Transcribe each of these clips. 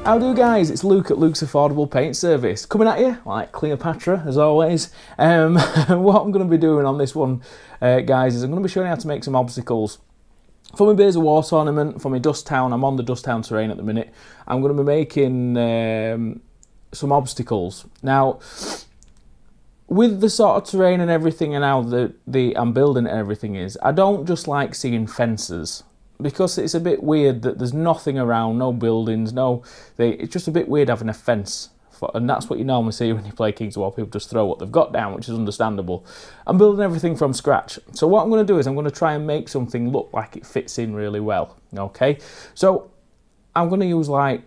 How do guys? It's Luke at Luke's Affordable Paint Service, coming at you like Cleopatra as always. What I'm going to be doing on this one, guys, is I'm going to be showing you how to make some obstacles for my Beers of War tournament, for my Dust Town. I'm on the Dust Town terrain at the minute. I'm going to be making some obstacles. Now, with the sort of terrain and everything and how I'm building it and everything is, I don't just like seeing fences. Because it's a bit weird that there's nothing around, no buildings, it's just a bit weird having a fence. And that's what you normally see when you play Kings of War. People just throw what they've got down, which is understandable. I'm building everything from scratch. So what I'm going to do is I'm going to try and make something look like it fits in really well. Okay? So I'm going to use like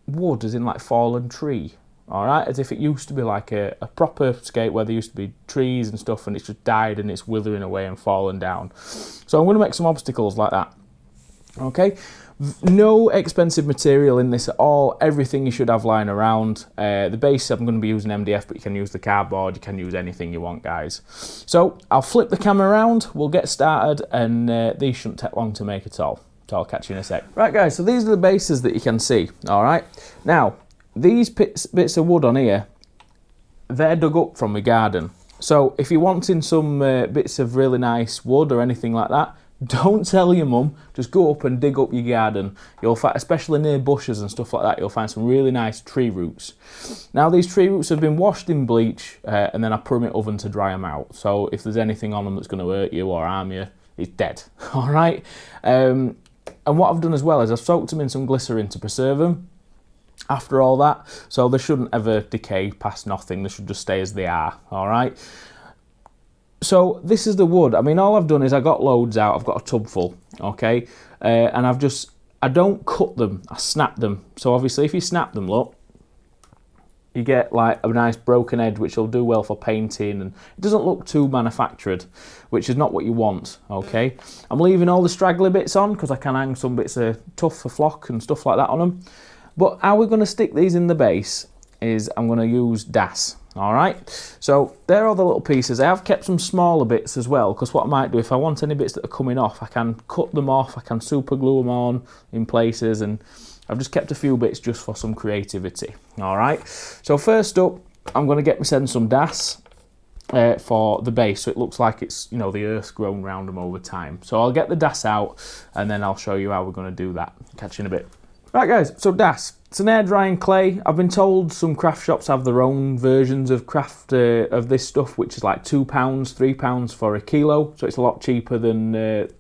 wood, as in like fallen tree. Alright? As if it used to be like a proper skate where there used to be trees and stuff and it's just died and it's withering away and fallen down. So I'm going to make some obstacles like that. Okay, no expensive material in this at all. Everything you should have lying around. The base, I'm going to be using MDF, but you can use the cardboard. You can use anything you want, guys. So I'll flip the camera around. We'll get started, and these shouldn't take long to make at all. So I'll catch you in a sec. Right, guys. So these are the bases that you can see. All right. Now these bits of wood on here, they're dug up from my garden. So if you're wanting some bits of really nice wood or anything like that, don't tell your mum, just go up and dig up your garden. You'll find, especially near bushes and stuff like that, you'll find some really nice tree roots. Now these tree roots have been washed in bleach and then I put them in the oven to dry them out. So if there's anything on them that's going to hurt you or harm you, it's dead. Alright? And what I've done as well is I've soaked them in some glycerin to preserve them after all that. So they shouldn't ever decay past nothing, they should just stay as they are. Alright? So this is the wood. I mean, all I've done is I got loads out. I've got a tub full, okay? And I don't cut them, I snap them. So obviously if you snap them, look, you get like a nice broken edge, which will do well for painting, and it doesn't look too manufactured, which is not what you want, okay? I'm leaving all the straggly bits on because I can hang some bits of tuff for flock and stuff like that on them. But how we're going to stick these in the base is I'm going to use DAS. Alright, so there are the little pieces. I have kept some smaller bits as well, because what I might do, if I want any bits that are coming off, I can cut them off, I can super glue them on in places, and I've just kept a few bits just for some creativity. Alright, so first up, I'm going to get myself some DAS for the base, so it looks like it's, you know, the earth's grown round them over time. So I'll get the DAS out, and then I'll show you how we're going to do that. Catch you in a bit. Right guys, so DAS, it's an air drying clay. I've been told some craft shops have their own versions of of this stuff, which is like £2, £3 for a kilo, so it's a lot cheaper than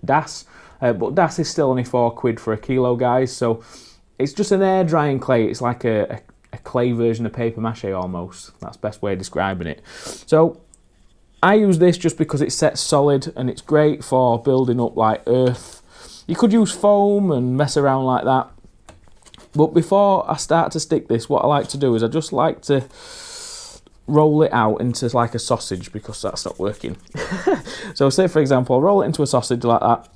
DAS. But DAS is still only £4 for a kilo, guys, so it's just an air drying clay. It's like a clay version of paper mache almost. That's the best way of describing it. So I use this just because it sets solid and it's great for building up like earth. You could use foam and mess around like that. But before I start to stick this, what I like to do is I just like to roll it out into like a sausage, because that's not working. So say for example, I'll roll it into a sausage like that.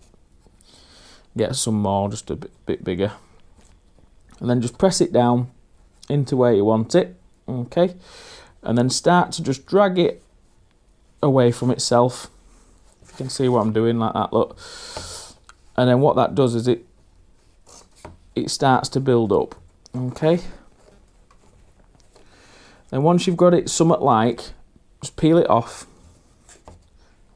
Get some more, just a bit bigger. And then just press it down into where you want it. Okay. And then start to just drag it away from itself. You can see what I'm doing like that, look. And then what that does is it starts to build up, okay? Then once you've got it somewhat like, just peel it off,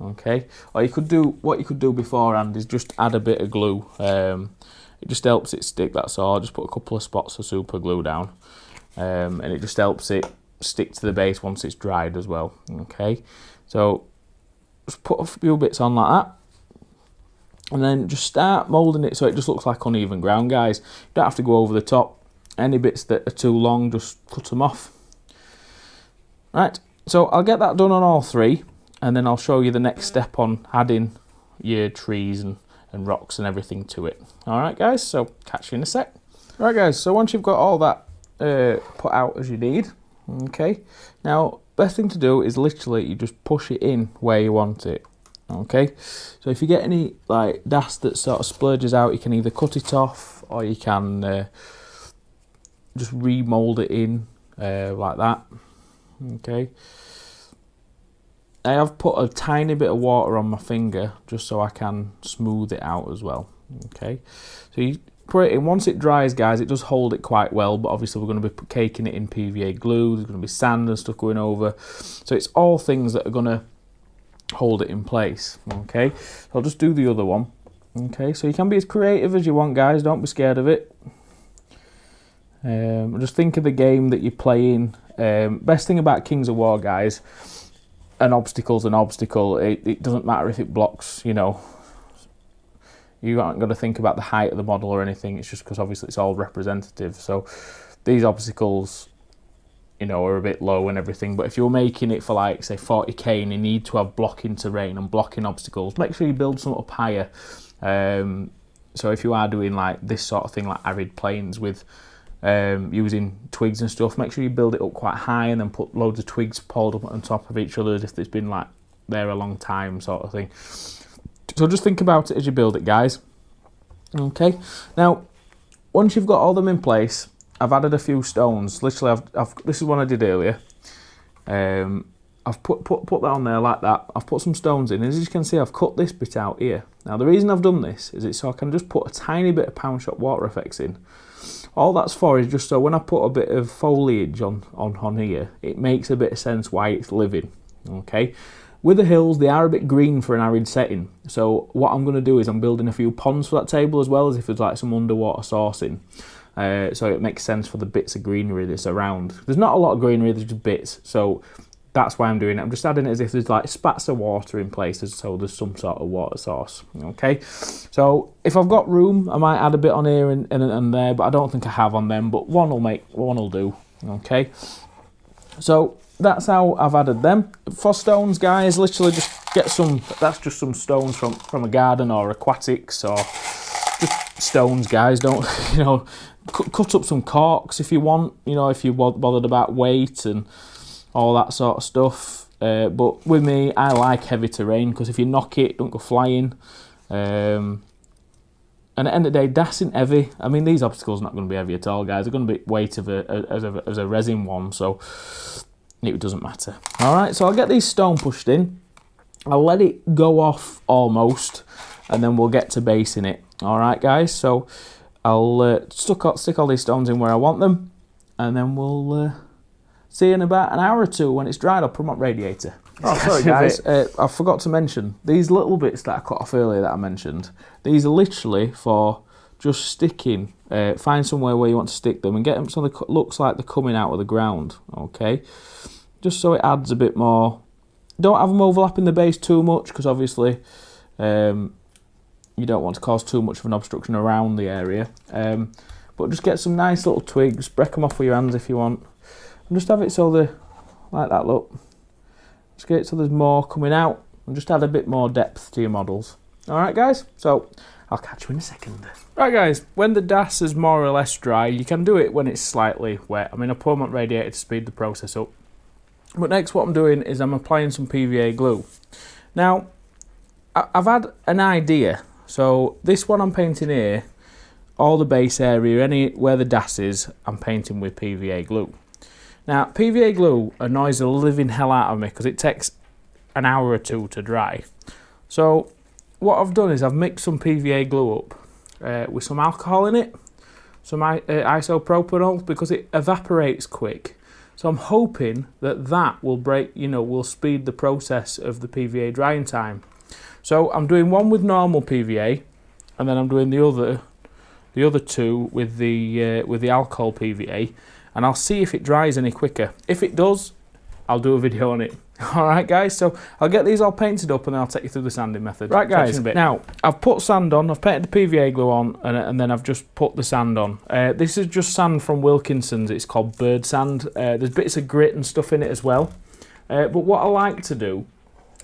okay? Or you could do, what you could do beforehand is just add a bit of glue. It just helps it stick, that's all. Just put a couple of spots of super glue down, and it just helps it stick to the base once it's dried as well, okay? So just put a few bits on like that. And then just start moulding it so it just looks like uneven ground, guys. You don't have to go over the top. Any bits that are too long, just cut them off. Right, so I'll get that done on all three, and then I'll show you the next step on adding your trees and rocks and everything to it. Alright guys, so catch you in a sec. Right guys, so once you've got all that put out as you need, okay, now best thing to do is literally you just push it in where you want it. Okay, so if you get any like DAS that sort of splurges out, you can either cut it off or you can just remold it in like that. Okay, I have put a tiny bit of water on my finger just so I can smooth it out as well. Okay, so put it in. Once it dries, guys, it does hold it quite well, but obviously we're going to be caking it in PVA glue. There's going to be sand and stuff going over, so it's all things that are going to hold it in place. Okay, so I'll just do the other one. Okay, so you can be as creative as you want, guys, don't be scared of it. Just think of the game that you're playing. Best thing about Kings of War, guys, an obstacle's an obstacle. It doesn't matter if it blocks, you know, you aren't going to think about the height of the model or anything. It's just because obviously it's all representative. So these obstacles, you know, are a bit low and everything, but if you're making it for like say 40k and you need to have blocking terrain and blocking obstacles, make sure you build some up higher. So if you are doing like this sort of thing, like arid plains with using twigs and stuff, make sure you build it up quite high and then put loads of twigs piled up on top of each other as if it's been like there a long time, sort of thing. So just think about it as you build it, guys. Okay, now once you've got all them in place, I've added a few stones. Literally, this is one I did earlier. I've put that on there like that. I've put some stones in. As you can see, I've cut this bit out here. Now, the reason I've done this is it's so I can just put a tiny bit of pound shot water effects in. All that's for is just so when I put a bit of foliage on here, it makes a bit of sense why it's living. Okay. With the hills, they are a bit green for an arid setting. So what I'm going to do is I'm building a few ponds for that table as well, as if there's like some underwater sourcing. So it makes sense for the bits of greenery that's around. There's not a lot of greenery, there's just bits. So that's why I'm doing it. I'm just adding it as if there's like spats of water in places, so there's some sort of water source. Okay, so if I've got room, I might add a bit on here and there, but I don't think I have on them. But one will do. Okay, so that's how I've added them. For stones, guys, literally just get some. That's just some stones from a garden or aquatics or just stones, guys. Don't cut up some corks if you want. You know, if you're bothered about weight and all that sort of stuff. But with me, I like heavy terrain because if you knock it, don't go flying. And at the end of the day, das isn't heavy. I mean, these obstacles are not going to be heavy at all, guys. They're going to be weight of as a resin one, so it doesn't matter. All right, so I'll get these stone pushed in. I'll let it go off almost, and then we'll get to basing it. All right, guys. So I'll stick all these stones in where I want them, and then we'll see you in about an hour or two when it's dried. I'll put them up radiator. Oh, sorry guys, I forgot to mention, these little bits that I cut off earlier that I mentioned, these are literally for just sticking. Find somewhere where you want to stick them and get them so they looks like they're coming out of the ground, okay? Just so it adds a bit more. Don't have them overlapping the base too much because obviously you don't want to cause too much of an obstruction around the area. But just get some nice little twigs, break them off with your hands if you want. And just have it so they're like that, look. Just get it so there's more coming out and just add a bit more depth to your models. Alright guys, so I'll catch you in a second. Right guys, when the das is more or less dry, you can do it when it's slightly wet. I mean, I put them on radiator to speed the process up. But next what I'm doing is I'm applying some PVA glue. Now, I've had an idea. So this one I'm painting here, all the base area, where the das is, I'm painting with PVA glue. Now, PVA glue annoys the living hell out of me because it takes an hour or two to dry. So what I've done is I've mixed some PVA glue up with some alcohol in it, some isopropyl, because it evaporates quick. So I'm hoping that will will speed the process of the PVA drying time. So I'm doing one with normal PVA, and then I'm doing the other two with the alcohol PVA. And I'll see if it dries any quicker. If it does, I'll do a video on it. Alright guys, so I'll get these all painted up and then I'll take you through the sanding method. Right guys, now I've put sand on, I've painted the PVA glue on, and then I've just put the sand on. This is just sand from Wilkinson's, it's called bird sand. There's bits of grit and stuff in it as well. But what I like to do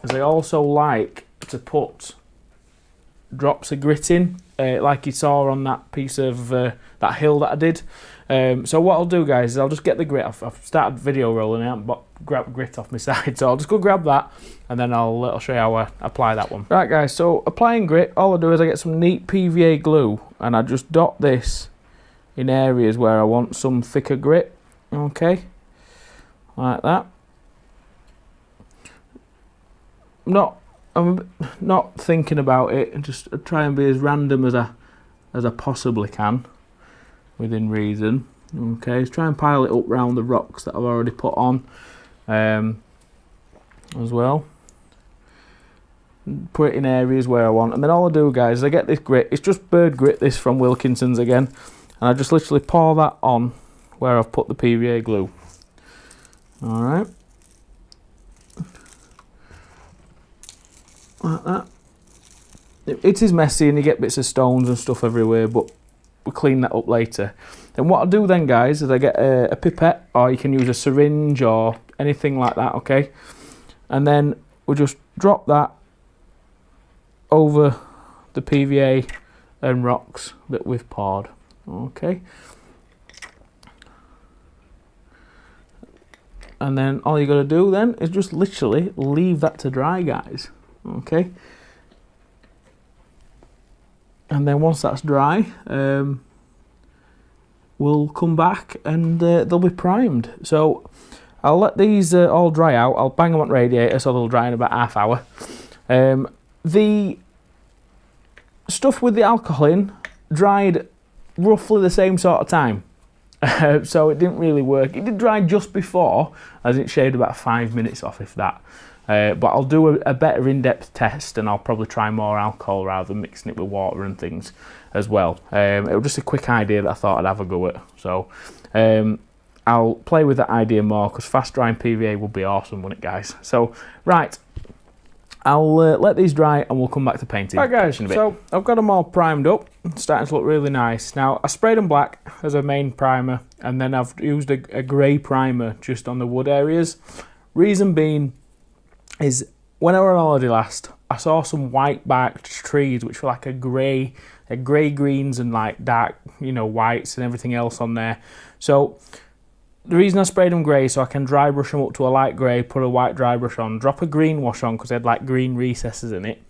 is I also like to put drops of grit in, like you saw on that piece of that hill that I did. So what I'll do, guys, is I'll just get the grit off. I've started video rolling out, but grab grit off my side, so I'll just go grab that, and then I'll show you how I apply that one. Right, guys, so applying grit, all I do is I get some neat PVA glue, and I just dot this in areas where I want some thicker grit, okay, like that. I'm not thinking about it, and just try and be as random as as I possibly can, within reason. Okay, try and pile it up round the rocks that I've already put on as well. Put it in areas where I want, and then all I do, guys, is I get this grit. It's just bird grit, this from Wilkinson's again, and I just literally pour that on where I've put the PVA glue. Alright, like that. It is messy and you get bits of stones and stuff everywhere, but we'll clean that up later. Then what I'll do then, guys, is I get a pipette, or you can use a syringe or anything like that, okay? And then we'll just drop that over the PVA and rocks that we've poured, okay? And then all you got to do then is just literally leave that to dry, guys, okay? And then once that's dry, we'll come back and they'll be primed. So I'll let these all dry out. I'll bang them on radiator so they'll dry in about half hour. The stuff with the alcohol in dried roughly the same sort of time. So it didn't really work. It did dry just before, as it shaved about 5 minutes off, if that. But I'll do a better in-depth test, and I'll probably try more alcohol rather than mixing it with water and things as well. It was just a quick idea that I thought I'd have a go at. So I'll play with that idea more, because fast drying PVA would be awesome, wouldn't it, guys? So, right, I'll let these dry and we'll come back to painting. Right, guys, so I've got them all primed up. It's starting to look really nice. Now, I sprayed them black as a main primer, and then I've used a grey primer just on the wood areas. Reason being is when I were on holiday last, I saw some white barked trees which were like a grey greens and like dark, you know, whites and everything else on there. So the reason I sprayed them grey, so I can dry brush them up to a light grey, put a white dry brush on, drop a green wash on because they had like green recesses in it,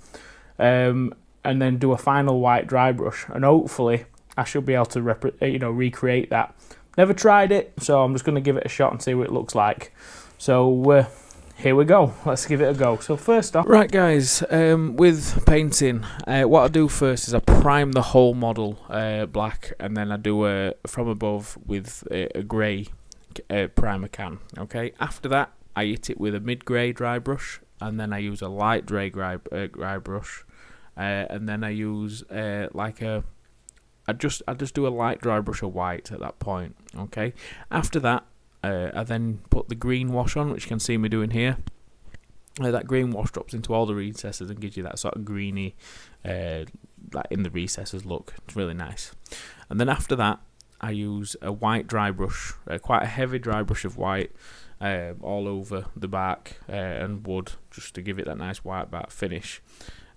and then do a final white dry brush, and hopefully I should be able to recreate that. Never tried it, so I'm just going to give it a shot and see what it looks like. So here we go, let's give it a go. So first off, right guys, with painting, what I do first is I prime the whole model black, and then I do from above with a grey primer can. Okay, after that I hit it with a mid-grey dry brush, and then I use a light grey dry brush, and then I use I just do a light dry brush of white at that point. Okay, after that I then put the green wash on, which you can see me doing here. That green wash drops into all the recesses and gives you that sort of greeny, like in the recesses look. It's really nice. And then after that, I use a white dry brush, quite a heavy dry brush of white, all over the bark and wood, just to give it that nice white bark finish.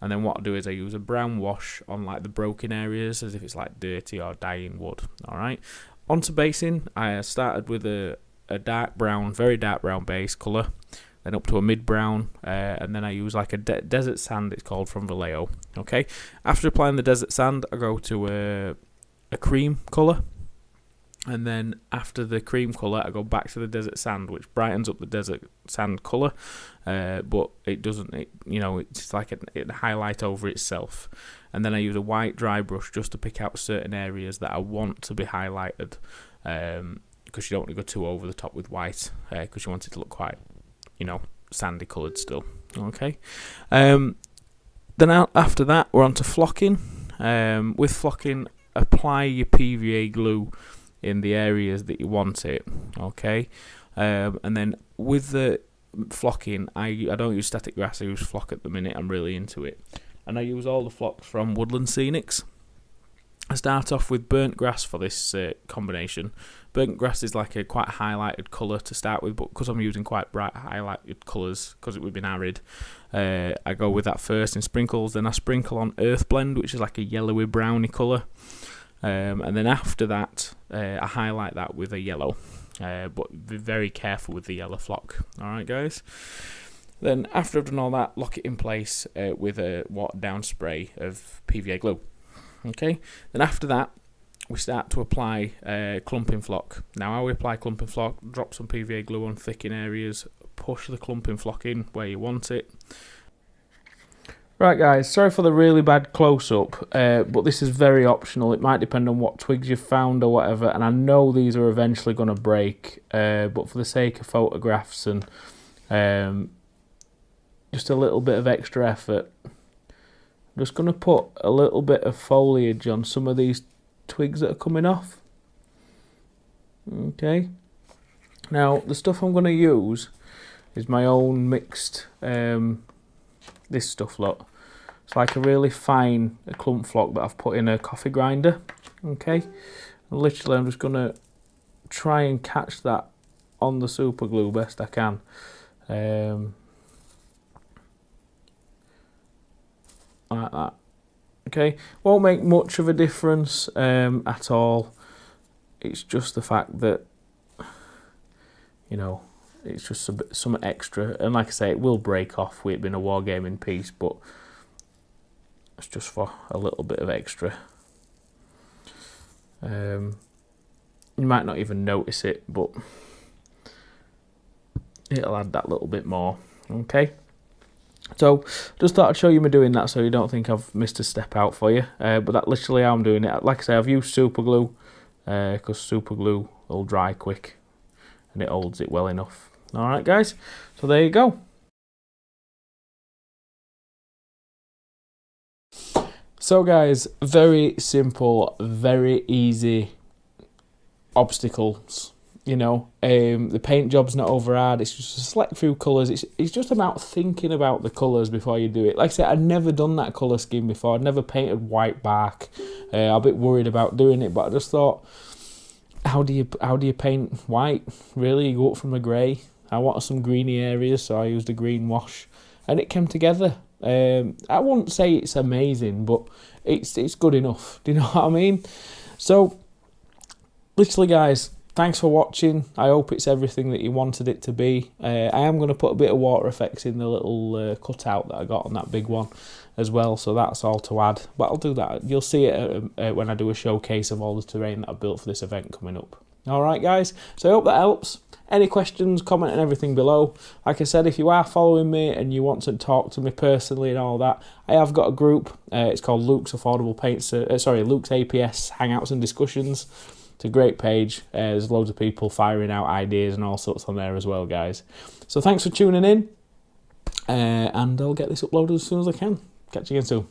And then what I do is I use a brown wash on like the broken areas, as if it's like dirty or dying wood. All right. Onto basing, I started with a dark brown, very dark brown base colour, then up to a mid brown, and then I use like a desert sand, it's called, from Vallejo. Okay, after applying the desert sand, I go to a cream colour, and then after the cream colour, I go back to the desert sand, which brightens up the desert sand colour, but it doesn't, it's like a highlight over itself. And then I use a white dry brush just to pick out certain areas that I want to be highlighted, because you don't want to go too over the top with white, because you want it to look quite, sandy coloured still. Okay. Then after that, we're on to flocking. With flocking, apply your PVA glue in the areas that you want it. Okay. And then with the flocking, I don't use static grass, I use flock at the minute. I'm really into it. And I use all the flocks from Woodland Scenics. I start off with burnt grass for this combination. Burnt grass is like a quite highlighted colour to start with, but because I'm using quite bright highlighted colours, because it would have been arid, I go with that first in sprinkles. Then I sprinkle on Earth Blend, which is like a yellowy browny colour, and then after that I highlight that with a yellow, but be very careful with the yellow flock. Alright guys, then after I've done all that, lock it in place with a watered down spray of PVA glue. Okay, then after that we start to apply clumping flock. Now how we apply clumping flock: drop some PVA glue on thick in areas, push the clumping flock in where you want it. Right guys, sorry for the really bad close-up, but this is very optional. It might depend on what twigs you've found or whatever, and I know these are eventually going to break, but for the sake of photographs and just a little bit of extra effort, I'm just going to put a little bit of foliage on some of these twigs that are coming off. Okay, now the stuff I'm going to use is my own mixed, this stuff, look. It's like a really fine clump flock that I've put in a coffee grinder. Okay, and literally I'm just going to try and catch that on the super glue best I can. Like that. Okay, won't make much of a difference at all. It's just the fact that, you know, it's just some extra, and like I say, it will break off with it being a Wargaming piece, but it's just for a little bit of extra. You might not even notice it, but it'll add that little bit more. Okay, so just thought I'd show you me doing that so you don't think I've missed a step out for you, but that's literally how I'm doing it. Like I say, I've used super glue because super glue will dry quick and it holds it well enough. Alright guys, so there you go. So guys, very simple, very easy obstacles, you know. The paint job's not over hard, it's just a select few colours. It's just about thinking about the colours before you do it. Like I said, I'd never done that colour scheme before, I'd never painted white bark. I'm a bit worried about doing it, but I just thought, how do you paint white? Really, you go up from a grey. I wanted some greeny areas, so I used a green wash, and it came together. I wouldn't say it's amazing, but it's good enough. Do you know what I mean? So, literally, guys, thanks for watching. I hope it's everything that you wanted it to be. I am going to put a bit of water effects in the little cutout that I got on that big one as well, so that's all to add. But I'll do that. You'll see it when I do a showcase of all the terrain that I built for this event coming up. Alright guys, so I hope that helps. Any questions, comment and everything below. Like I said, if you are following me and you want to talk to me personally and all that, I have got a group. It's called Luke's Affordable Paints. Luke's APS Hangouts and Discussions. It's a great page. There's loads of people firing out ideas and all sorts on there as well, guys. So thanks for tuning in, and I'll get this uploaded as soon as I can. Catch you again soon.